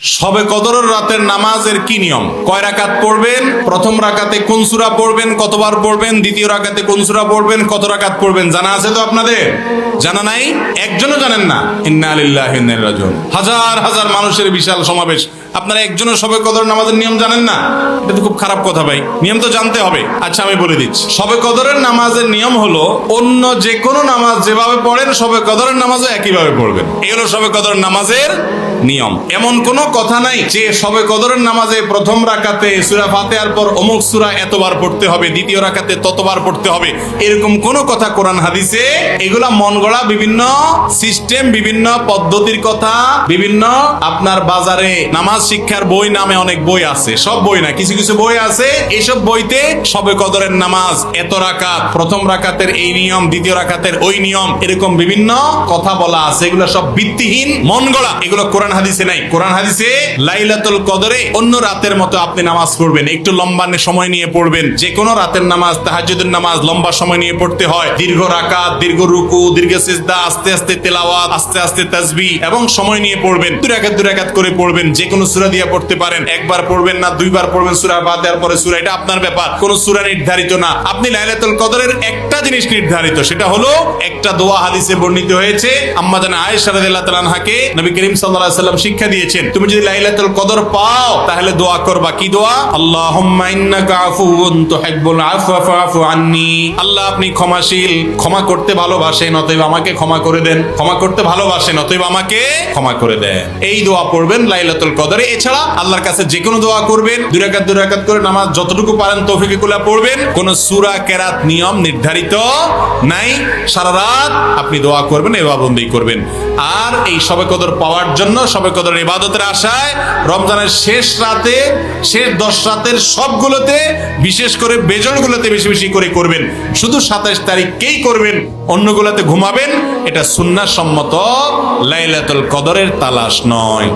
শবে কদরের রাতের নামাজের কি নিয়ম? কয় রাকাত পড়বেন? প্রথম রাকাতে কোন সূরা পড়বেন, কতবার পড়বেন? দ্বিতীয় রাকাতে কোন সূরা পড়বেন, কত রাকাত পড়বেন? জানা আছে তো আপনাদের? জানা নাই? একজনও জানেন না? ইন্না লিল্লাহি ওয়া ইন্না ইলাইহি রাজিউন। হাজার হাজার মানুষের বিশাল সমাবেশ, আপনারা একজনও শবে কদর নামাজের নিয়ম জানেন না? এটা তো খুব খারাপ কথা ভাই, নিয়ম তো জানতে হবে। আচ্ছা আমি বলে দিচ্ছি, শবে কদরের নামাজের নিয়ম হলো অন্য যে কোনো নামাজ যেভাবে পড়েন শবে কদরের নামাজও একইভাবে পড়বেন। এই হলো শবে কদরের নামাজের নিয়ম। এমন কোনো কথা নাই যে শবে কদরের নামাজে প্রথম রাকাতে সূরা ফাতিহার পর অমুক সূরা এতবার পড়তে হবে, দ্বিতীয় রাকাতে ততবার পড়তে হবে, এরকম কোনো কথা কোরআন হাদিসে। এগুলা মন গড়া বিভিন্ন সিস্টেম, বিভিন্ন পদ্ধতির কথা, বিভিন্ন আপনার বাজারে নামাজ শিক্ষার বই নামে অনেক বই আছে, সব বই না, কিছু কিছু বই আছে, এইসব বইতে শবে কদরের নামাজ এত রাকাত, প্রথম রাকাতের এই নিয়ম, দ্বিতীয় রাকাতের ওই নিয়ম, এরকম বিভিন্ন কথা বলা আছে। এগুলো সব ভিত্তিহীন, মন গড়া, এগুলো কোরআন হাদিসে নাই। কোরআন হাদিসে লাইলাতুল কদরে অন্য রাতের মতো আপনি নামাজ পড়বেন, একটু লম্বা সময় নিয়ে পড়বেন। যে কোনো রাতের নামাজ, তাহাজ্জুদের নামাজ লম্বা সময় নিয়ে পড়তে হয়, দীর্ঘ রাকাত, দীর্ঘ রুকু, দীর্ঘ সিজদা, আস্তে আস্তে তেলাওয়াত, আস্তে আস্তে তাসবিহ এবং সময় নিয়ে পড়বেন। দুই রাকাত করে পড়বেন। যে কোনো সূরা দিয়ে পড়তে পারেন, একবার পড়বেন না দুইবার পড়বেন সূরা ফাতিহার পরে সূরা, এটা আপনার ব্যাপার। কোন সূরা নির্ধারিত না। আপনি লাইলাতুল কদরের একটা জিনিস নির্ধারিত, সেটা হলো একটা দোয়া হাদিসে বর্ণিত হয়েছে। আম্মা জানা আয়েশা রাদিয়াল্লাহু তাআলা আনহাকে নবী করিম সাল্লাল্লাহু আলাইহি ওয়াসাল্লাম শিক্ষা দিয়েছেন, তুমি যদি লাইলাতুল কদর পাও তাহলে দোয়া করবা। কি দোয়া? আল্লাহুম্মা ইন্নাকা আফুউন তুহিব্বুল আফওয়া ফাআফু আন্নী। আল্লাহ আপনি ক্ষমাশীল, ক্ষমা করতে ভালোবাসেন, অতএব আমাকে ক্ষমা করে দেন। ক্ষমা করতে ভালোবাসেন, অতএব আমাকে ক্ষমা করে দেন। এই দোয়া পড়বেন লাইলাতুল কদরে। এছাড়া আল্লাহর কাছে যে কোনো দোয়া করবেন, দুই রাকাত করে নামাজ যতটুকু পারেন তৌফিকে কুল্লা পড়বেন। কোন সূরা কেরাত নিয়ম নির্ধারিত নাই। সারা রাত আপনি দোয়া করবেন, ইবাদতবন্দি করবেন। আর এই শবে কদর পাওয়ার জন্য, শবে কদরের ইবাদতের আশায় রমজানের শেষ রাতে, শেষ 10 রাতের সবগুলোতে, বিশেষ করে বেজরগুলোতে বেশি বেশি করে করবেন। শুধু 27 তারিখকেই করবেন, অন্যগুলোতে ঘুমাবেন। এটা সুন্নাহ সম্মত লাইলাতুল কদরের তালাশ নয়।